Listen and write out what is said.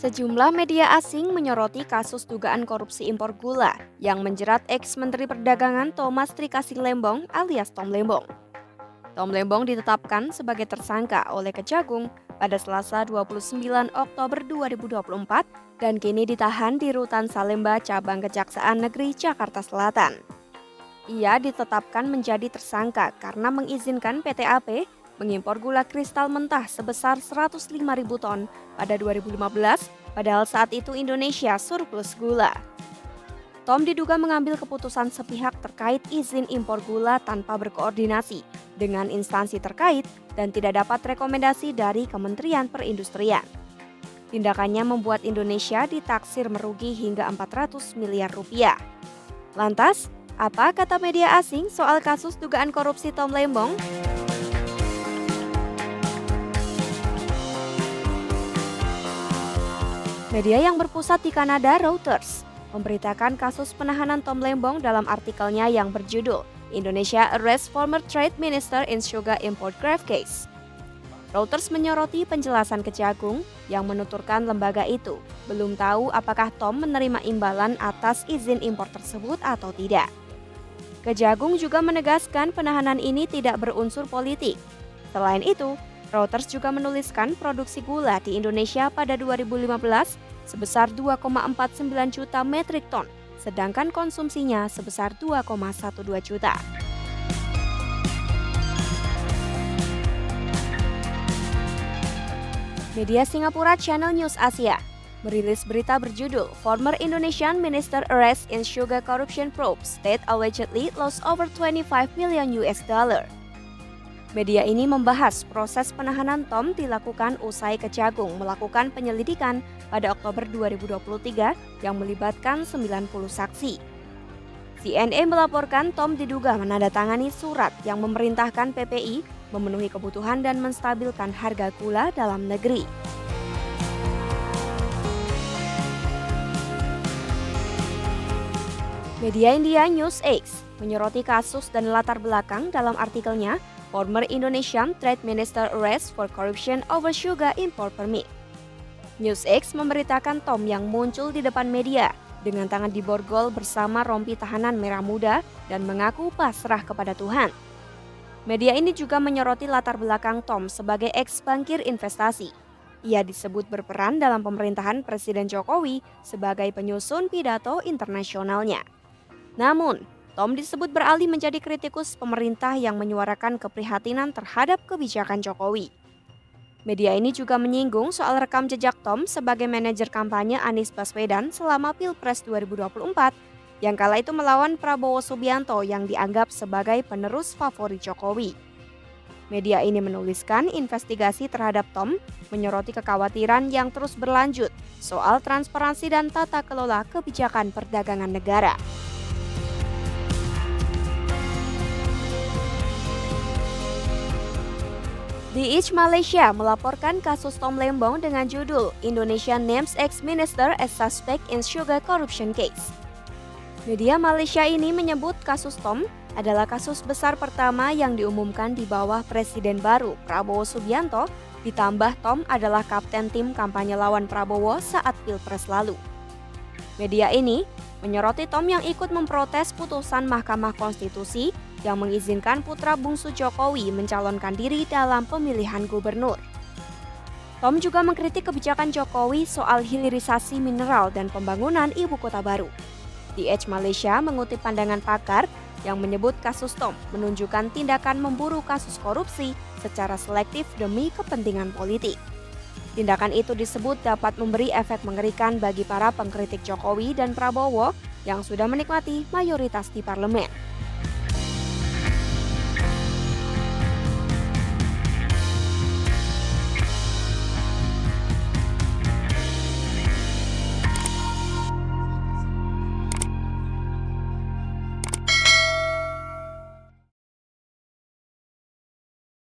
Sejumlah media asing menyoroti kasus dugaan korupsi impor gula yang menjerat ex-Menteri Perdagangan Thomas Trikasih Lembong alias Tom Lembong. Tom Lembong ditetapkan sebagai tersangka oleh Kejagung pada Selasa 29 Oktober 2024 dan kini ditahan di Rutan Salemba Cabang Kejaksaan Negeri Jakarta Selatan. Ia ditetapkan menjadi tersangka karena mengizinkan PT AP mengimpor gula kristal mentah sebesar 105.000 ton pada 2015, padahal saat itu Indonesia surplus gula. Tom diduga mengambil keputusan sepihak terkait izin impor gula tanpa berkoordinasi dengan instansi terkait dan tidak dapat rekomendasi dari Kementerian Perindustrian. Tindakannya membuat Indonesia ditaksir merugi hingga 400 miliar rupiah. Lantas, apa kata media asing soal kasus dugaan korupsi Tom Lembong? Media yang berpusat di Kanada, Reuters, memberitakan kasus penahanan Tom Lembong dalam artikelnya yang berjudul Indonesia Arrests Former Trade Minister in Sugar Import Grave Case. Reuters menyoroti penjelasan Kejagung yang menuturkan lembaga itu belum tahu apakah Tom menerima imbalan atas izin impor tersebut atau tidak. Kejagung juga menegaskan penahanan ini tidak berunsur politik. Selain itu, Reuters juga menuliskan produksi gula di Indonesia pada 2015 sebesar 2,49 juta metrik ton, sedangkan konsumsinya sebesar 2,12 juta. Media Singapura Channel News Asia merilis berita berjudul Former Indonesian Minister Arrest in Sugar Corruption Probe State Allegedly Lost Over 25 million US dollar. Media ini membahas proses penahanan Tom dilakukan usai Kejagung melakukan penyelidikan pada Oktober 2023 yang melibatkan 90 saksi. CNN melaporkan Tom diduga menandatangani surat yang memerintahkan PPI memenuhi kebutuhan dan menstabilkan harga gula dalam negeri. Media India NewsX menyoroti kasus dan latar belakang dalam artikelnya Former Indonesian Trade Minister Arrest for Corruption Over Sugar Import Permit. NewsX memberitakan Tom yang muncul di depan media dengan tangan diborgol bersama rompi tahanan merah muda dan mengaku pasrah kepada Tuhan. Media ini juga menyoroti latar belakang Tom sebagai ex-bankir investasi. Ia disebut berperan dalam pemerintahan Presiden Jokowi sebagai penyusun pidato internasionalnya. Namun, Tom disebut beralih menjadi kritikus pemerintah yang menyuarakan keprihatinan terhadap kebijakan Jokowi. Media ini juga menyinggung soal rekam jejak Tom sebagai manajer kampanye Anies Baswedan selama Pilpres 2024 yang kala itu melawan Prabowo Subianto yang dianggap sebagai penerus favorit Jokowi. Media ini menuliskan investigasi terhadap Tom menyoroti kekhawatiran yang terus berlanjut soal transparansi dan tata kelola kebijakan perdagangan negara. The Edge Malaysia melaporkan kasus Tom Lembong dengan judul Indonesia Names Ex-Minister as Suspect in Sugar Corruption Case. Media Malaysia ini menyebut kasus Tom adalah kasus besar pertama yang diumumkan di bawah Presiden baru Prabowo Subianto, ditambah Tom adalah kapten tim kampanye lawan Prabowo saat Pilpres lalu. Media ini menyoroti Tom yang ikut memprotes putusan Mahkamah Konstitusi yang mengizinkan putra bungsu Jokowi mencalonkan diri dalam pemilihan gubernur. Tom juga mengkritik kebijakan Jokowi soal hilirisasi mineral dan pembangunan ibu kota baru. The Edge Malaysia mengutip pandangan pakar yang menyebut kasus Tom menunjukkan tindakan memburu kasus korupsi secara selektif demi kepentingan politik. Tindakan itu disebut dapat memberi efek mengerikan bagi para pengkritik Jokowi dan Prabowo yang sudah menikmati mayoritas di parlemen.